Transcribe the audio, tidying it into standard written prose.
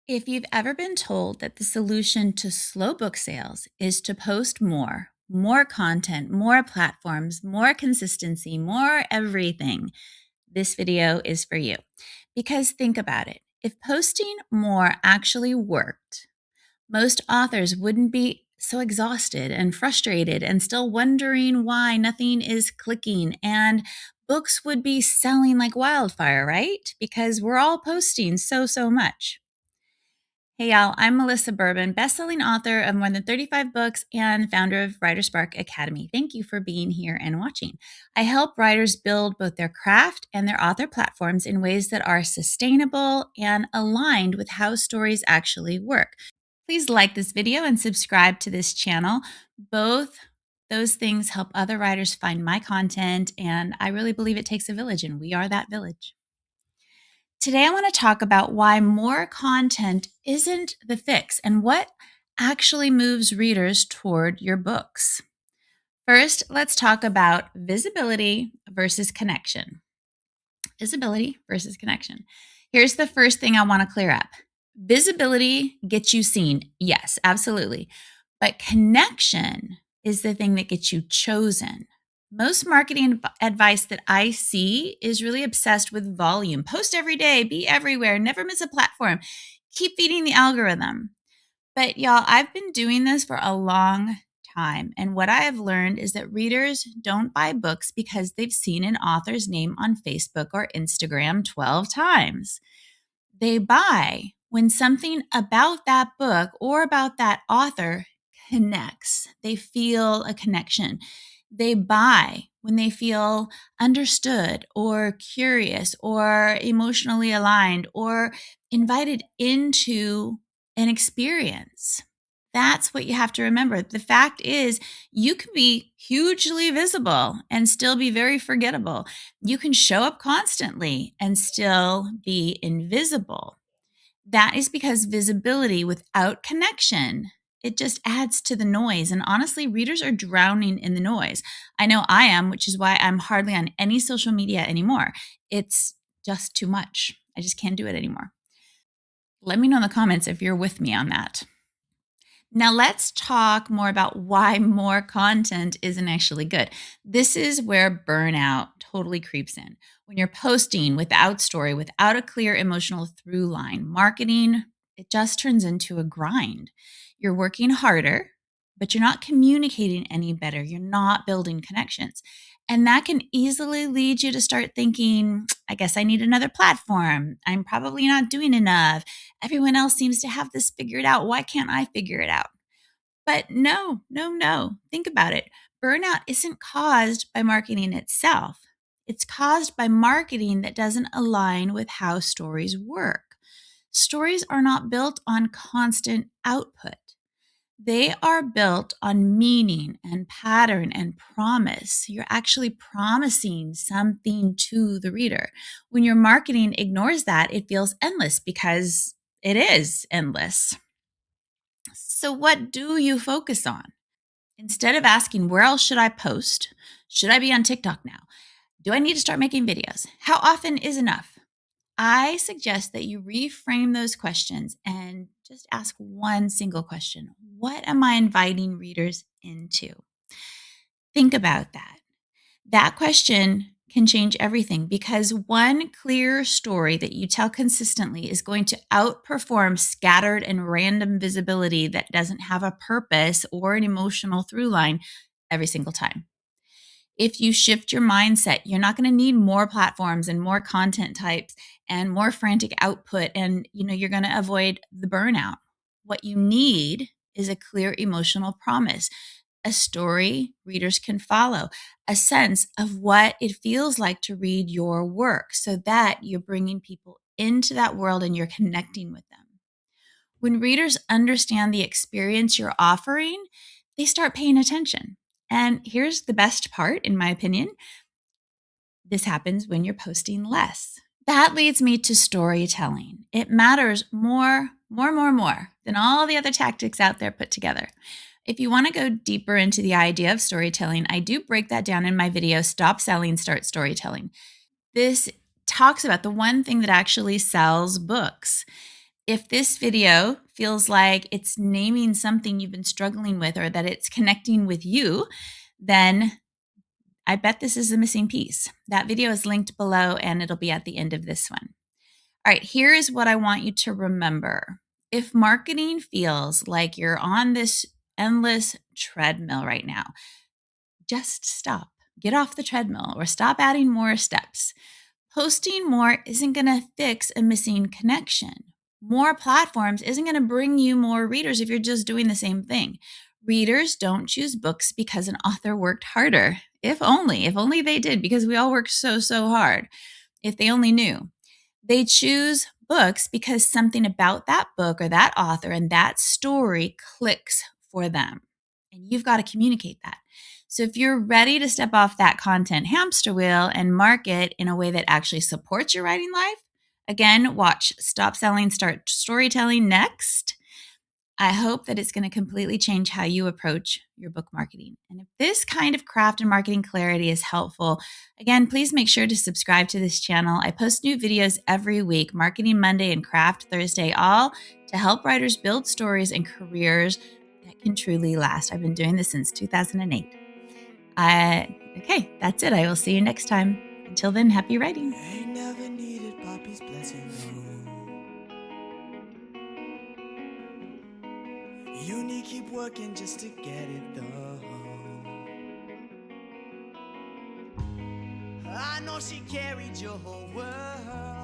If you've ever been told that the solution to slow book sales is to post more content, more platforms, more consistency, more everything, this video is for you. Because think about it. If posting more actually worked, most authors wouldn't be so exhausted and frustrated and still wondering why nothing is clicking, and books would be selling like wildfire, right? Because we're all posting so much. Hey y'all, I'm Melissa Bourbon, bestselling author of more than 35 books and founder of Writer Spark Academy. Thank you for being here and watching. I help writers build both their craft and their author platforms in ways that are sustainable and aligned with how stories actually work. Please like this video and subscribe to this channel. Both those things help other writers find my content, and I really believe it takes a village, and we are that village. Today, I want to talk about why more content isn't the fix and what actually moves readers toward your books. First, let's talk about visibility versus connection. Visibility versus connection. Here's the first thing I want to clear up. Visibility gets you seen. Yes, absolutely. But connection is the thing that gets you chosen. Most marketing advice that I see is really obsessed with volume. Post every day, be everywhere, never miss a platform. Keep feeding the algorithm. But y'all, I've been doing this for a long time. And what I have learned is that readers don't buy books because they've seen an author's name on Facebook or Instagram 12 times. They buy when something about that book or about that author connects. They feel a connection. They buy when they feel understood or curious or emotionally aligned or invited into an experience. That's what you have to remember. The fact is, you can be hugely visible and still be very forgettable. You can show up constantly and still be invisible. That is because visibility without connection, it just adds to the noise. And honestly, readers are drowning in the noise. I know I am, which is why I'm hardly on any social media anymore. It's just too much. I just can't do it anymore. Let me know in the comments if you're with me on that. Now, let's talk more about why more content isn't actually good. This is where burnout totally creeps in. When you're posting without story, without a clear emotional through line, marketing, it just turns into a grind. You're working harder, but you're not communicating any better. You're not building connections. And that can easily lead you to start thinking, I guess I need another platform. I'm probably not doing enough. Everyone else seems to have this figured out. Why can't I figure it out? But no. Think about it. Burnout isn't caused by marketing itself. It's caused by marketing that doesn't align with how stories work. Stories are not built on constant output. They are built on meaning and pattern and promise. You're actually promising something to the reader. When your marketing ignores that, it feels endless because it is endless. So, what do you focus on? Instead of asking, where else should I post? Should I be on TikTok now? Do I need to start making videos? How often is enough? I suggest that you reframe those questions and just ask one single question. What am I inviting readers into? Think about that. That question can change everything because one clear story that you tell consistently is going to outperform scattered and random visibility that doesn't have a purpose or an emotional through line every single time. If you shift your mindset, you're not going to need more platforms and more content types and more frantic output, and you're going to avoid the burnout. What you need is a clear emotional promise, a story readers can follow, a sense of what it feels like to read your work so that you're bringing people into that world and you're connecting with them. When readers understand the experience you're offering, they start paying attention. And here's the best part, in my opinion. This happens when you're posting less. That leads me to storytelling. It matters more than all the other tactics out there put together. If you want to go deeper into the idea of storytelling, I do break that down in my video, Stop Selling, Start Storytelling. This talks about the one thing that actually sells books. If this video feels like it's naming something you've been struggling with or that it's connecting with you, then I bet this is the missing piece. That video is linked below and it'll be at the end of this one. All right, here is what I want you to remember. If marketing feels like you're on this endless treadmill right now, just stop. Get off the treadmill or stop adding more steps. Posting more isn't going to fix a missing connection. More platforms isn't going to bring you more readers if you're just doing the same thing. Readers don't choose books because an author worked harder. If only they did, because we all work so hard. If they only knew. They choose books because something about that book or that author and that story clicks for them. And you've got to communicate that. So if you're ready to step off that content hamster wheel and market in a way that actually supports your writing life, again, watch Stop Selling, Start Storytelling next. I hope that it's going to completely change how you approach your book marketing. And if this kind of craft and marketing clarity is helpful, again, please make sure to subscribe to this channel. I post new videos every week, Marketing Monday and Craft Thursday, all to help writers build stories and careers that can truly last. I've been doing this since 2008. Okay, that's it. I will see you next time. Until then, happy writing. Ain't never needed Poppy's blessing, no. You need keep working just to get it though. I know she carried your whole world.